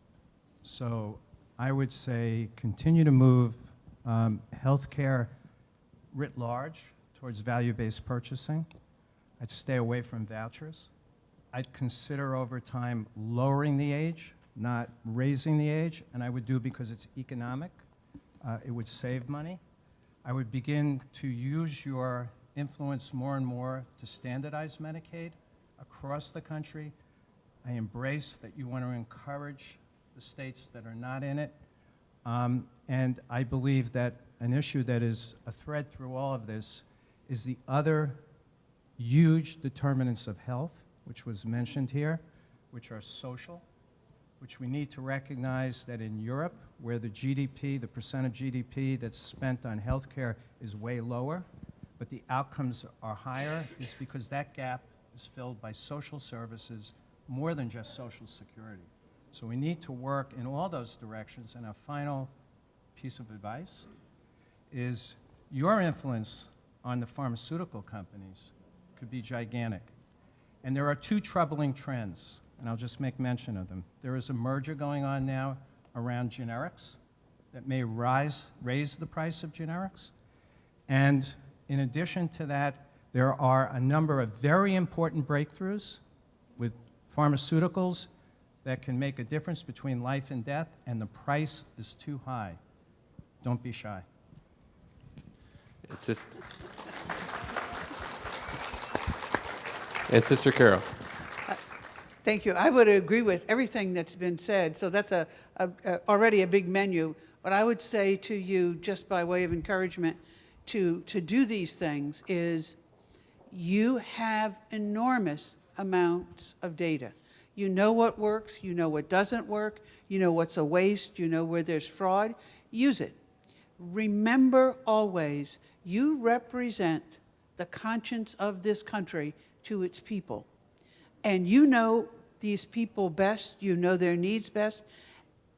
So I would say continue to move healthcare writ large towards value-based purchasing. I'd stay away from vouchers. I'd consider over time lowering the age, not raising the age, and I would do because it's economic. It would save money. I would begin to use your influence more and more to standardize Medicaid across the country. I embrace that you want to encourage the states that are not in it. And I believe that an issue that is a thread through all of this is the other huge determinants of health, which was mentioned here, which are social, which we need to recognize that in Europe, where the GDP, the percent of GDP that's spent on healthcare is way lower, but the outcomes are higher, is because that gap is filled by social services more than just Social Security. So we need to work in all those directions. And our final piece of advice is your influence on the pharmaceutical companies could be gigantic. And there are two troubling trends, and I'll just make mention of them. There is a merger going on now around generics that may raise the price of generics. And in addition to that, there are a number of very important breakthroughs with pharmaceuticals that can make a difference between life and death, and the price is too high. Don't be shy. It's just... And Sister Carol. Thank you. I would agree with everything that's been said. So that's already a big menu. But I would say to you, just by way of encouragement, to do these things is you have enormous amounts of data. You know what works, you know what doesn't work, you know what's a waste, you know where there's fraud. Use it. Remember always, you represent the conscience of this country to its people. And you know these people best, you know their needs best,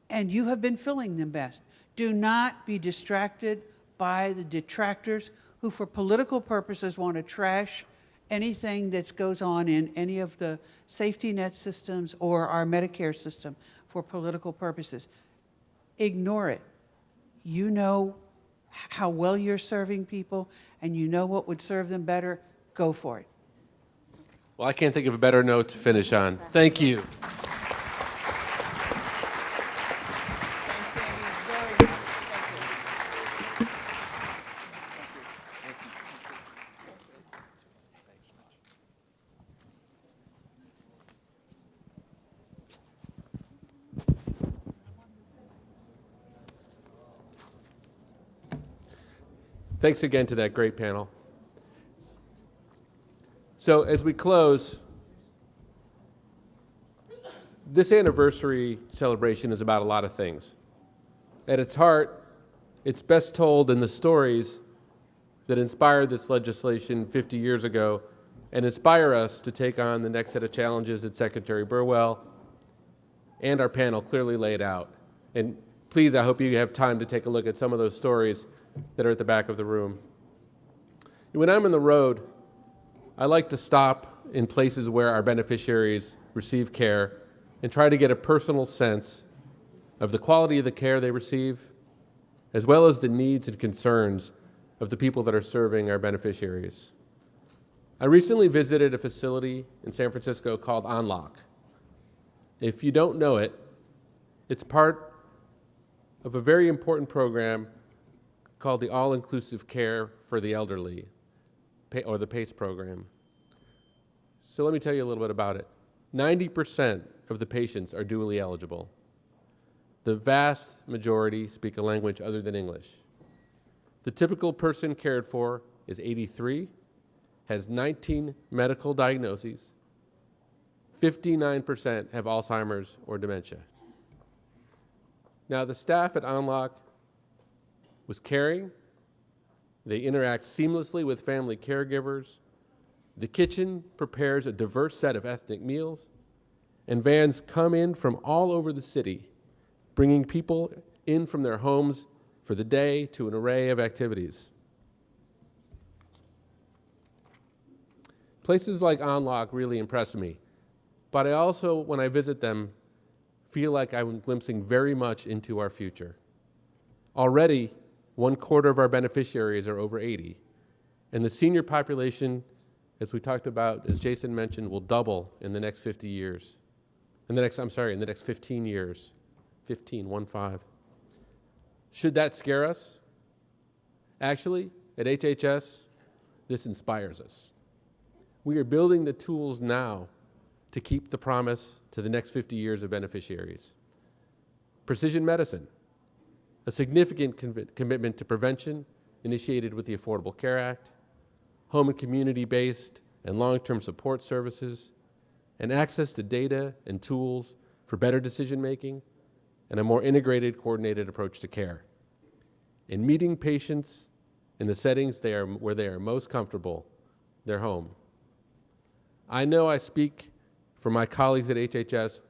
and you have been filling them best. Do not be distracted by the detractors who for political purposes want to trash anything that goes on in any of the safety net systems or our Medicare system for political purposes. Ignore it. You know how well you're serving people, and you know what would serve them better. Go for it. Well, I can't think of a better note to finish on. Thank you. Thanks again to that great panel. So as we close, this anniversary celebration is about a lot of things. At its heart, it's best told in the stories that inspired this legislation 50 years ago and inspire us to take on the next set of challenges that Secretary Burwell and our panel clearly laid out. And please, I hope you have time to take a look at some of those stories that are at the back of the room. When I'm on the road, I like to stop in places where our beneficiaries receive care and try to get a personal sense of the quality of the care they receive, as well as the needs and concerns of the people that are serving our beneficiaries. I recently visited a facility in San Francisco called Unlock. If you don't know it, it's part of a very important program called the All-Inclusive Care for the Elderly, or the PACE program. So let me tell you a little bit about it. 90% of the patients are dually eligible. The vast majority speak a language other than English. The typical person cared for is 83, has 19 medical diagnoses, 59% have Alzheimer's or dementia. Now, the staff at Unlock was caring. They interact seamlessly with family caregivers. The kitchen prepares a diverse set of ethnic meals, and vans come in from all over the city, bringing people in from their homes for the day to an array of activities. Places like Unlock really impress me, but I also, when I visit them, feel like I'm glimpsing very much into our future. Already, 1/4 of our beneficiaries are over 80, and the senior population, as we talked about, as Jason mentioned, will double in the next 50 years. In the next 15 years. 15. Should that scare us? Actually, at HHS, this inspires us. We are building the tools now to keep the promise to the next 50 years of beneficiaries. Precision medicine, a significant commitment to prevention initiated with the Affordable Care Act, home and community-based and long-term support services, and access to data and tools for better decision-making, and a more integrated, coordinated approach to care. In meeting patients in the settings where they are most comfortable, their home. I know I speak for my colleagues at HHS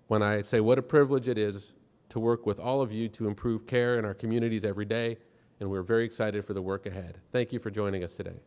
when I say what a privilege it is to work with all of you to improve care in our communities every day, and we're very excited for the work ahead. Thank you for joining us today.